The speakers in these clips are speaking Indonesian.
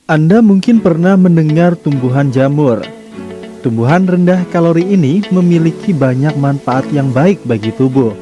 Anda mungkin pernah mendengar tumbuhan jamur. Tumbuhan rendah kalori ini memiliki banyak manfaat yang baik bagi tubuh.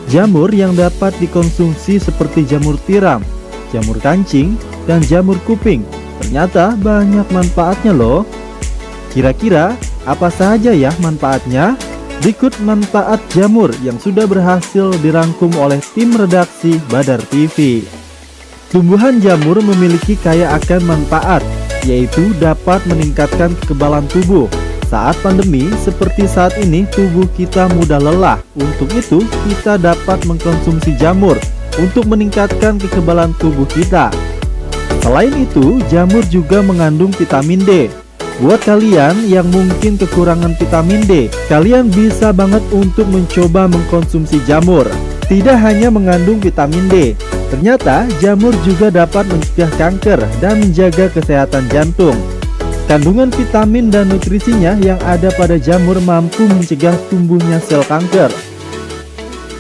Jamur yang dapat dikonsumsi seperti jamur tiram, jamur kancing, dan jamur kuping ternyata banyak manfaatnya loh. Kira-kira apa saja ya manfaatnya? Berikut manfaat jamur yang sudah berhasil dirangkum oleh tim redaksi Badar TV. Tumbuhan jamur memiliki kaya akan manfaat, yaitu dapat meningkatkan kekebalan tubuh. Saat pandemi seperti saat ini, tubuh kita mudah lelah. Untuk itu, kita dapat mengkonsumsi jamur untuk meningkatkan kekebalan tubuh kita. Selain itu, jamur juga mengandung vitamin D. Buat kalian yang mungkin kekurangan vitamin D, kalian bisa banget untuk mencoba mengkonsumsi jamur. Tidak hanya mengandung vitamin D, ternyata jamur juga dapat mencegah kanker dan menjaga kesehatan jantung. Kandungan vitamin dan nutrisinya yang ada pada jamur mampu mencegah tumbuhnya sel kanker.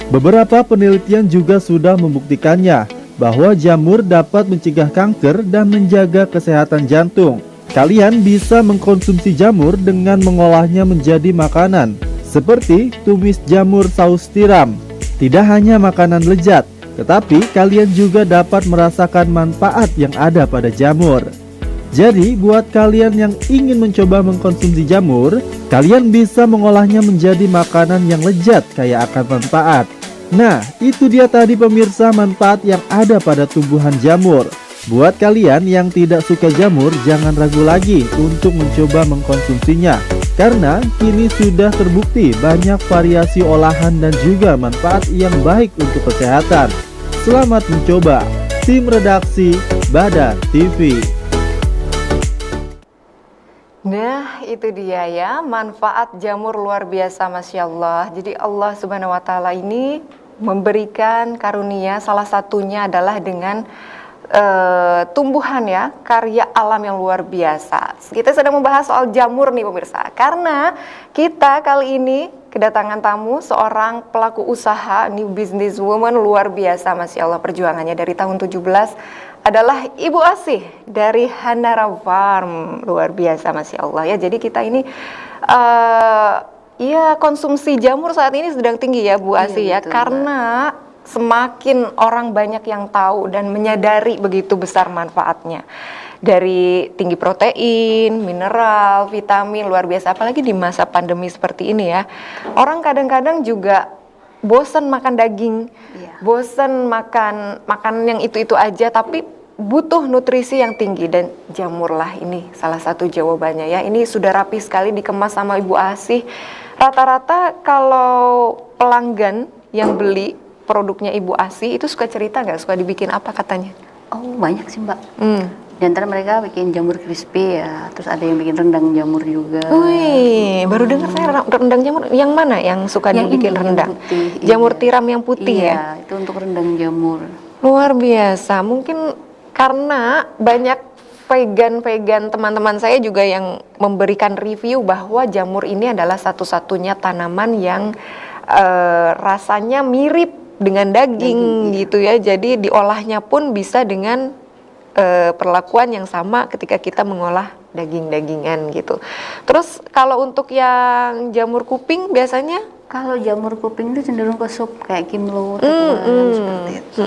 Beberapa penelitian juga sudah membuktikannya bahwa jamur dapat mencegah kanker dan menjaga kesehatan jantung. Kalian bisa mengkonsumsi jamur dengan mengolahnya menjadi makanan, seperti tumis jamur saus tiram. Tidak hanya makanan lezat, tetapi kalian juga dapat merasakan manfaat yang ada pada jamur. Jadi, buat kalian yang ingin mencoba mengkonsumsi jamur, kalian bisa mengolahnya menjadi makanan yang lezat kaya akan manfaat. Nah, itu dia tadi pemirsa manfaat yang ada pada tumbuhan jamur. Buat kalian yang tidak suka jamur, jangan ragu lagi untuk mencoba mengkonsumsinya. Karena kini sudah terbukti banyak variasi olahan dan juga manfaat yang baik untuk kesehatan. Selamat mencoba. Tim redaksi Badar TV. Nah, itu dia ya, manfaat jamur luar biasa, Masya Allah. Jadi Allah Subhanahu wa Ta'ala ini memberikan karunia, salah satunya adalah dengan tumbuhan ya, karya alam yang luar biasa. Kita sedang membahas soal jamur nih pemirsa, karena kita kali ini kedatangan tamu seorang pelaku usaha, new business woman luar biasa, Masya Allah, perjuangannya dari tahun 17 adalah Ibu Asih dari Hanara Farm, luar biasa, Masya Allah ya. Jadi kita ini ya konsumsi jamur saat ini sedang tinggi ya Bu Asih ya, betul, karena semakin orang banyak yang tahu dan menyadari begitu besar manfaatnya. Dari tinggi protein, mineral, vitamin, luar biasa. Apalagi di masa pandemi seperti ini ya. Orang kadang-kadang juga bosan makan daging, bosan makan makanan yang itu-itu aja, tapi butuh nutrisi yang tinggi, dan jamurlah ini salah satu jawabannya ya. Ini sudah rapi sekali dikemas sama Ibu Asih. Rata-rata kalau pelanggan yang beli produknya Ibu Asih itu suka cerita nggak? Suka dibikin apa katanya? Oh, banyak sih Mbak. Di antara mereka bikin jamur crispy ya, terus ada yang bikin rendang jamur juga. Wih, baru dengar saya rendang jamur. Yang mana yang suka dibikin rendang? Yang putih, jamur iya. tiram yang putih ya? Iya, itu untuk rendang jamur. Luar biasa. Mungkin karena banyak vegan teman-teman saya juga yang memberikan review bahwa jamur ini adalah satu-satunya tanaman yang rasanya mirip dengan daging gitu ya. Jadi diolahnya pun bisa dengan perlakuan yang sama ketika kita mengolah daging-dagingan gitu. Terus kalau untuk yang jamur kuping biasanya? Kalau jamur kuping itu cenderung ke sup kayak kimlo, teguan, seperti itu.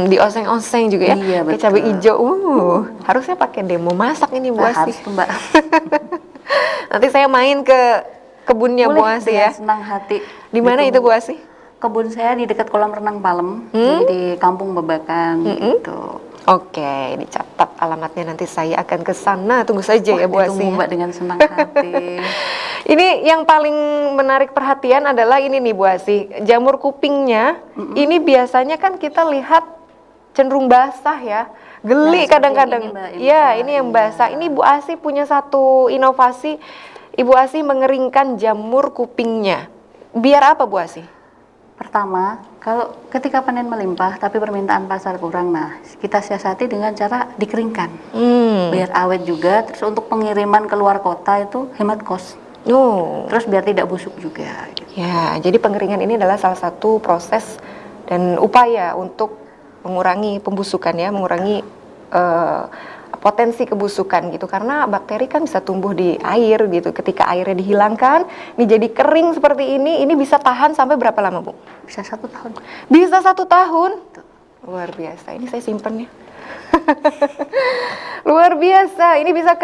Dioseng-oseng juga ya, Iya, kayak betul. cabai hijau. Harusnya pakai demo masak ini Bu Asih. Harus tuh Mbak. Nanti saya main ke kebunnya Bu Boleh, Asih ya. dengan senang hati. Di mana itu Bu Asih? Kebun saya di dekat kolam renang Palem, jadi di Kampung Babakan gitu. Oke, dicatat alamatnya, nanti saya akan ke sana. Tunggu saja ya Bu Asih. Ditunggu Mbak dengan senang hati. Ini yang paling menarik perhatian adalah ini nih Bu Asih. Jamur kupingnya ini biasanya kan kita lihat cenderung basah ya. Geli Nah, kadang-kadang. seperti ini, Mbak, Iya, Mbak. ini yang Iya. basah. Ini Bu Asih punya satu inovasi. Ibu Asih mengeringkan jamur kupingnya. Biar apa Bu Asih? Pertama, kalau ketika panen melimpah tapi permintaan pasar kurang, nah kita siasati dengan cara dikeringkan, biar awet juga. Terus untuk pengiriman ke luar kota itu hemat kos. Terus biar tidak busuk juga. Gitu. Ya, jadi pengeringan ini adalah salah satu proses dan upaya untuk mengurangi pembusukan ya, mengurangi potensi kebusukan gitu, karena bakteri kan bisa tumbuh di air gitu. Ketika airnya dihilangkan, ini jadi kering seperti ini bisa tahan sampai berapa lama, Bu? Bisa 1 tahun. Bisa 1 tahun? Luar biasa, ini saya simpen ya. Luar biasa, ini bisa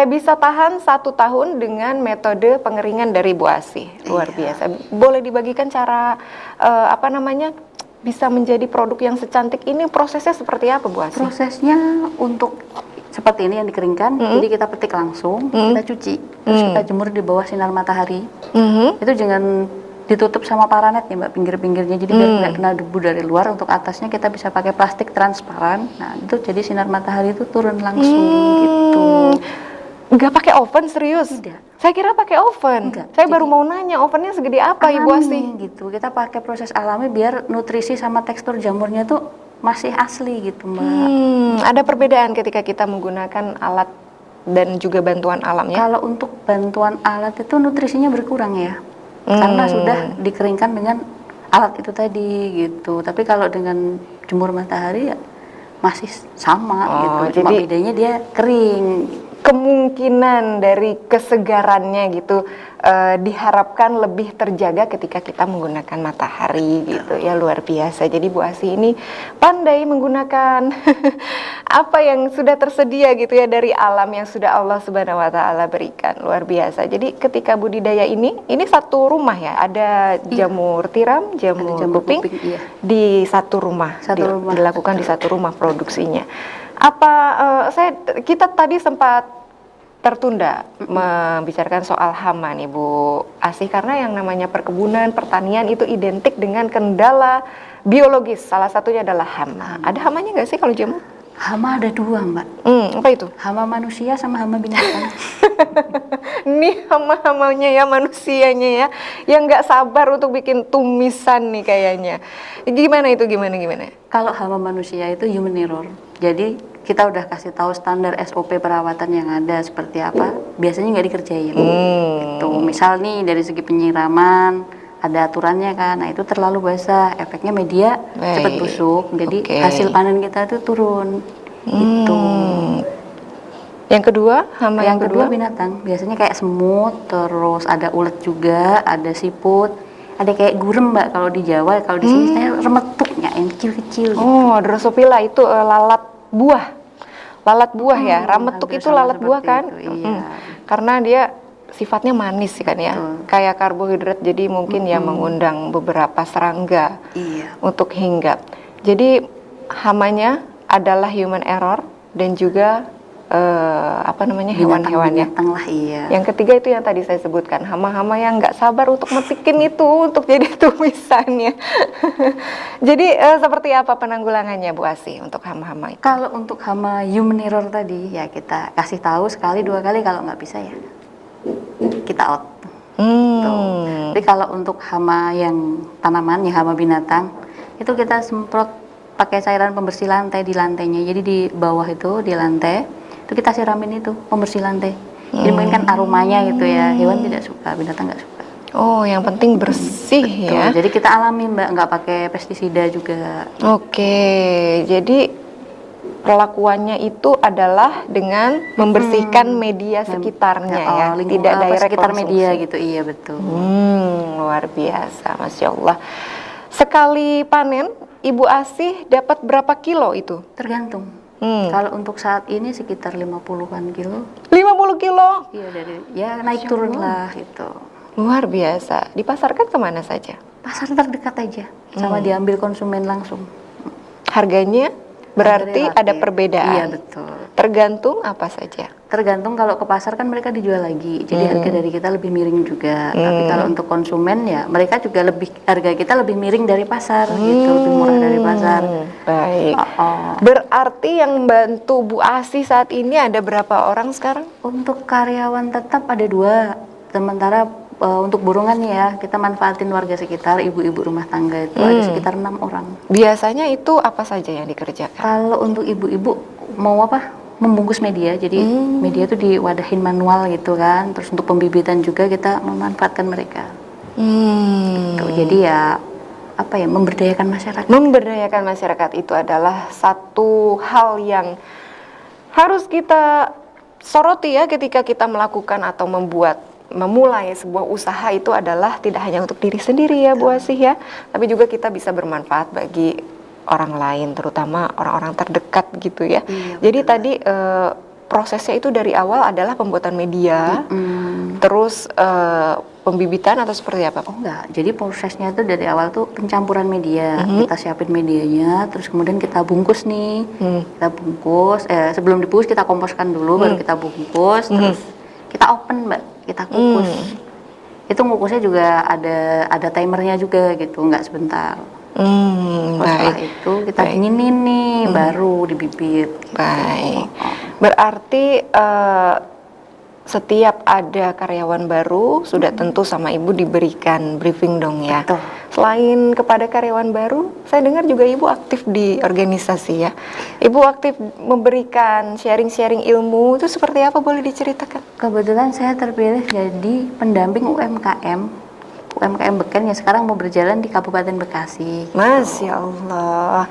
bisa tahan 1 tahun dengan metode pengeringan dari Bu Asih. Luar biasa. Boleh dibagikan cara bisa menjadi produk yang secantik ini, prosesnya seperti apa, Bu Asih? Prosesnya untuk seperti ini yang dikeringkan, jadi kita petik langsung, kita cuci, terus kita jemur di bawah sinar matahari. Itu jangan ditutup sama paranet ya Mbak, pinggir-pinggirnya, jadi biar nggak kena debu dari luar. Untuk atasnya kita bisa pakai plastik transparan. Nah itu jadi sinar matahari itu turun langsung gitu. Nggak pakai oven, serius? Tidak. Saya kira pakai oven. Enggak, Saya baru mau nanya ovennya segede apa Ibu Asih? Gitu, kita pakai proses alami biar nutrisi sama tekstur jamurnya tuh masih asli gitu Mbak. Ada perbedaan ketika kita menggunakan alat dan juga bantuan alam ya? Kalau untuk bantuan alat itu nutrisinya berkurang ya, karena sudah dikeringkan dengan alat itu tadi gitu. Tapi kalau dengan jemur matahari ya masih sama gitu, cuma jadi bedanya dia kering. Kemungkinan dari kesegarannya gitu diharapkan lebih terjaga ketika kita menggunakan matahari gitu ya. Luar biasa. Jadi Bu Asih ini pandai menggunakan apa yang sudah tersedia gitu ya dari alam yang sudah Allah Subhanahu wa taala berikan. Luar biasa. Jadi ketika budidaya ini satu rumah ya, ada jamur tiram, jamur kuping, iya. Di satu rumah, dilakukan di satu rumah produksinya. Kita tadi sempat tertunda membicarakan soal hama nih Bu Asih, karena yang namanya perkebunan, pertanian itu identik dengan kendala biologis. Salah satunya adalah hama. Ada hamanya nggak sih kalau jamur? Hama ada 2 Mbak. Apa itu? Hama manusia sama hama binatang. Nih hama-hamanya ya, manusianya ya, yang nggak sabar untuk bikin tumisan nih kayaknya. Gimana itu? Gimana? Kalau hama manusia itu human error. Jadi kita udah kasih tahu standar SOP perawatan yang ada seperti apa, biasanya nggak dikerjain. Gitu. Misal nih dari segi penyiraman ada aturannya kan, nah itu terlalu basah, efeknya media cepat busuk, jadi hasil panen kita itu turun. Gitu. Yang kedua, hama yang kedua binatang, biasanya kayak semut, terus ada ulet juga, ada siput, ada kayak gurem Mbak kalau di Jawa, kalau di sini saya remetuknya yang kecil-kecil. Oh, Drosophila itu lalat buah ya. Rametuk itu lalat buah kan? Itu, iya. Karena dia sifatnya manis kan ya. Kayak karbohidrat, jadi mungkin ya mengundang beberapa serangga untuk hinggap. Jadi hamanya adalah human error dan juga hewan-hewan ya. Yang ketiga itu yang tadi saya sebutkan, hama-hama yang nggak sabar untuk metikin itu untuk jadi tumisannya. Jadi seperti apa penanggulangannya Bu Asih untuk hama-hama itu? Kalau untuk hama human error tadi ya kita kasih tahu sekali 2 kali, kalau nggak bisa ya kita out. Tapi kalau untuk hama yang tanaman ya, hama binatang itu kita semprot pakai cairan pembersih lantai di lantainya. Jadi di bawah itu di lantai itu kita siramin itu pembersih lantai. Jadi mungkin kan aromanya gitu ya, hewan tidak suka, binatang nggak suka. Oh, yang penting bersih ya. Jadi kita alami Mbak, nggak pakai pestisida juga. Jadi perlakuannya itu adalah dengan membersihkan media sekitarnya ya, tidak direct sekitar konsumsi. Media gitu, iya betul. Luar biasa, Masya Allah. Sekali panen, Ibu Asih dapat berapa kilo itu? Tergantung. Kalau untuk saat ini sekitar 50-an kilo. 50 kilo? Iya, naik turun lah gitu. Luar biasa. Dipasarkan kemana saja? Pasar terdekat aja, sama diambil konsumen langsung. Harganya berarti ada perbedaan? Iya betul. Tergantung apa saja? Tergantung, kalau ke pasar kan mereka dijual lagi, jadi harga dari kita lebih miring juga. Tapi kalau untuk konsumen ya mereka juga harga kita lebih miring dari pasar gitu, lebih murah dari pasar. Baik. Berarti yang bantu Bu Asih saat ini ada berapa orang sekarang? Untuk karyawan tetap ada 2, sementara untuk burungan nih ya kita manfaatin warga sekitar, ibu-ibu rumah tangga itu ada sekitar 6 orang. Biasanya itu apa saja yang dikerjakan? Kalau untuk ibu-ibu mau membungkus media, jadi media itu diwadahin manual gitu kan, terus untuk pembibitan juga kita memanfaatkan mereka. Gitu. Jadi ya memberdayakan masyarakat. Memberdayakan masyarakat itu adalah satu hal yang harus kita soroti ya ketika kita melakukan atau memulai sebuah usaha itu adalah tidak hanya untuk diri sendiri ya Bu Asih ya, tapi juga kita bisa bermanfaat bagi orang lain, terutama orang-orang terdekat gitu ya. Iya, Jadi betul. tadi prosesnya itu dari awal adalah pembuatan media, terus pembibitan atau seperti apa? Oh enggak, jadi prosesnya itu dari awal tuh pencampuran media, kita siapin medianya, terus kemudian kita bungkus nih, kita bungkus, sebelum dibungkus kita komposkan dulu, baru kita bungkus, terus kita open Mbak, kita kukus. Itu ngukusnya juga ada timernya juga gitu, nggak sebentar. Terus setelah Baik. itu kita dinginin nih, baru dibibit. Gitu. Baik. Berarti setiap ada karyawan baru sudah tentu sama Ibu diberikan briefing dong ya. Betul. Selain kepada karyawan baru, saya dengar juga Ibu aktif di organisasi ya. Ibu aktif memberikan sharing-sharing ilmu, itu seperti apa, boleh diceritakan? Kebetulan saya terpilih jadi pendamping UMKM Beken yang sekarang mau berjalan di Kabupaten Bekasi. Masya Allah.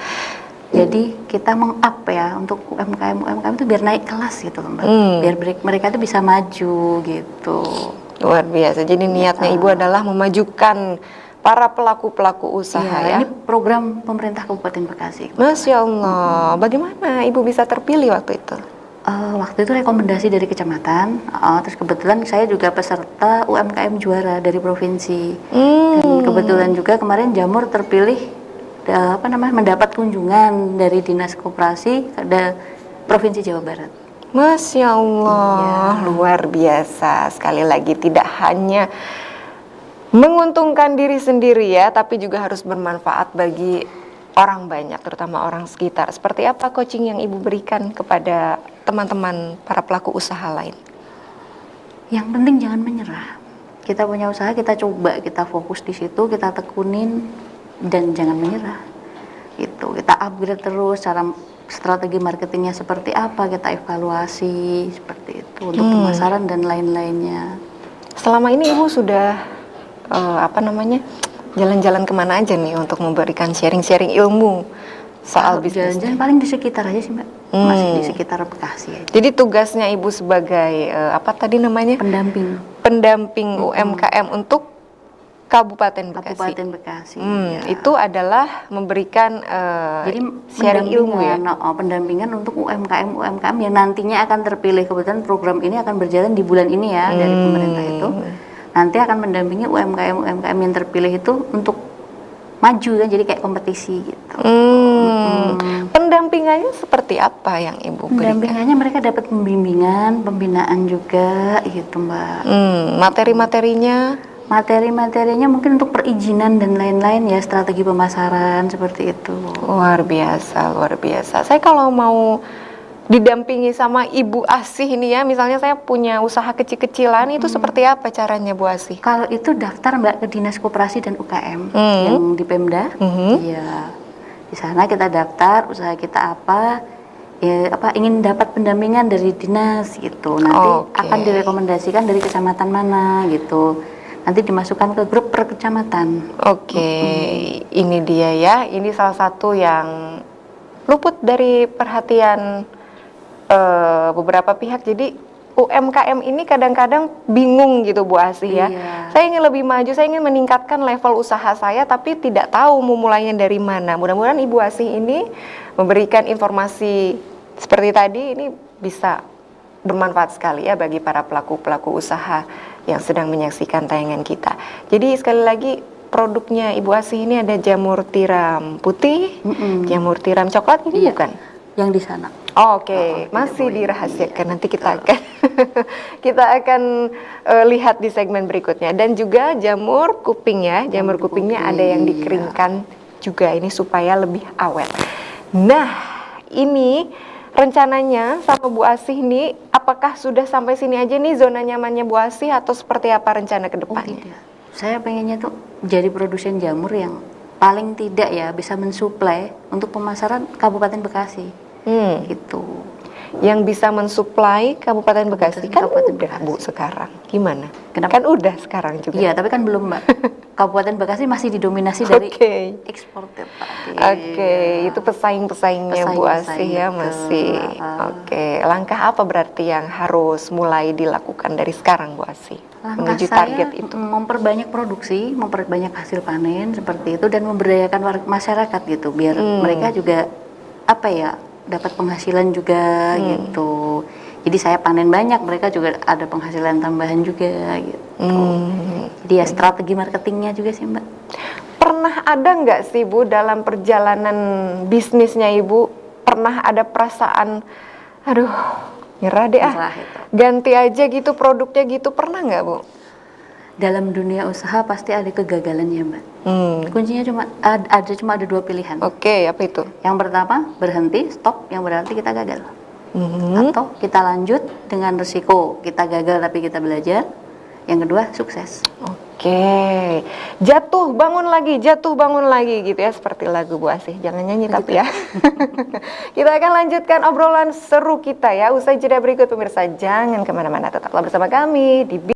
Jadi kita meng-up ya untuk UMKM itu biar naik kelas gitu Mbak. Biar mereka itu bisa maju gitu. Luar biasa. Jadi niatnya Ibu adalah memajukan para pelaku-pelaku usaha ya. Ini program pemerintah Kabupaten Bekasi. Masya Allah. Bagaimana Ibu bisa terpilih waktu itu? Waktu itu rekomendasi dari kecamatan, terus kebetulan saya juga peserta UMKM juara dari provinsi. Dan kebetulan juga kemarin Jamur terpilih mendapat kunjungan dari Dinas Koperasi ke Provinsi Jawa Barat. Masya Allah, luar biasa. Sekali lagi tidak hanya menguntungkan diri sendiri ya, tapi juga harus bermanfaat bagi orang banyak, terutama orang sekitar. Seperti apa coaching yang Ibu berikan kepada teman-teman para pelaku usaha lain? Yang penting jangan menyerah. Kita punya usaha, kita coba, kita fokus di situ, kita tekunin dan jangan menyerah. Itu kita upgrade terus cara strategi marketingnya seperti apa, kita evaluasi seperti itu untuk pemasaran dan lain-lainnya. Selama ini Ibu sudah jalan-jalan kemana aja nih untuk memberikan sharing-sharing ilmu soal bisnis? Jalan-jalan paling di sekitar aja sih Mbak, masih di sekitar Bekasi aja. Jadi tugasnya Ibu sebagai pendamping UMKM untuk Kabupaten Bekasi. Iya. Itu adalah memberikan Jadi sharing ilmu ya. Pendampingan untuk UMKM yang nantinya akan terpilih. Kebetulan program ini akan berjalan di bulan ini ya dari pemerintah itu. Nanti akan mendampingi UMKM yang terpilih itu untuk maju kan, jadi kayak kompetisi gitu. Pendampingannya seperti apa yang Ibu berikan? Pendampingannya mereka dapat pembimbingan, pembinaan juga gitu Mbak. Materi-materinya mungkin untuk perizinan dan lain-lain ya, strategi pemasaran seperti itu. Luar biasa, luar biasa. Saya kalau mau didampingi sama Ibu Asih ini ya, misalnya saya punya usaha kecil-kecilan, itu seperti apa caranya Bu Asih? Kalau itu daftar Mbak ke Dinas Koperasi dan UKM yang di Pemda. Iya. Di sana kita daftar usaha kita apa, ingin dapat pendampingan dari dinas gitu. Nanti akan direkomendasikan dari kecamatan mana gitu. Nanti dimasukkan ke grup per kecamatan. Ini dia ya. Ini salah satu yang luput dari perhatian beberapa pihak. Jadi UMKM ini kadang-kadang bingung gitu Bu Asih ya. Iya. Saya ingin lebih maju, saya ingin meningkatkan level usaha saya, tapi tidak tahu mau mulainya dari mana. Mudah-mudahan Ibu Asih ini memberikan informasi seperti tadi, ini bisa bermanfaat sekali ya bagi para pelaku-pelaku usaha yang sedang menyaksikan tayangan kita. Jadi sekali lagi produknya Ibu Asih ini ada jamur tiram putih, jamur tiram coklat ini bukan? Yang di sana. Masih dirahasiakan. Nanti kita akan lihat di segmen berikutnya. Dan juga jamur kuping ya, jamur kupingnya ada yang dikeringkan juga ini supaya lebih awet. Nah, ini rencananya sama Bu Asih nih, apakah sudah sampai sini aja nih zona nyamannya Bu Asih atau seperti apa rencana ke depannya? Tidak. Saya pengennya tuh jadi produsen jamur yang paling tidak ya bisa mensuplai untuk pemasaran Kabupaten Bekasi. Gitu. Yang bisa mensuplai Kabupaten Bekasi kan Kabupaten udah Bekasi. Bu sekarang. Gimana? Kenapa? Kan udah sekarang juga. Iya, tapi kan belum Mbak. Kabupaten Bekasi masih didominasi dari Oke. eksportir Pak. Oke, itu pesaing-pesaingnya Bu Asih ya Pesaing-pesaing, masih. betul. Oke, langkah apa berarti yang harus mulai dilakukan dari sekarang Bu Asih Langkah menuju saya target itu? memperbanyak produksi, memperbanyak hasil panen seperti itu dan memberdayakan masyarakat gitu biar mereka juga apa ya dapat penghasilan juga gitu. Jadi saya panen banyak, mereka juga ada penghasilan tambahan juga gitu. Jadi ya strategi marketingnya juga sih Mbak. Pernah ada nggak sih Bu dalam perjalanan bisnisnya Ibu pernah ada perasaan, aduh nyerah deh Nyerah itu. ganti aja gitu produknya gitu, pernah nggak Bu? Dalam dunia usaha pasti ada kegagalan ya Mbak. Kuncinya cuma ada dua pilihan. Oke, apa itu? Yang pertama berhenti, stop, yang berarti kita gagal. Atau kita lanjut dengan resiko kita gagal tapi kita belajar. Yang kedua sukses. Oke, jatuh bangun lagi gitu ya, seperti lagu Bu Asih. Jangan nyanyi tapi ya. Kita akan lanjutkan obrolan seru kita ya usai jeda berikut pemirsa. Jangan kemana-mana, tetaplah bersama kami di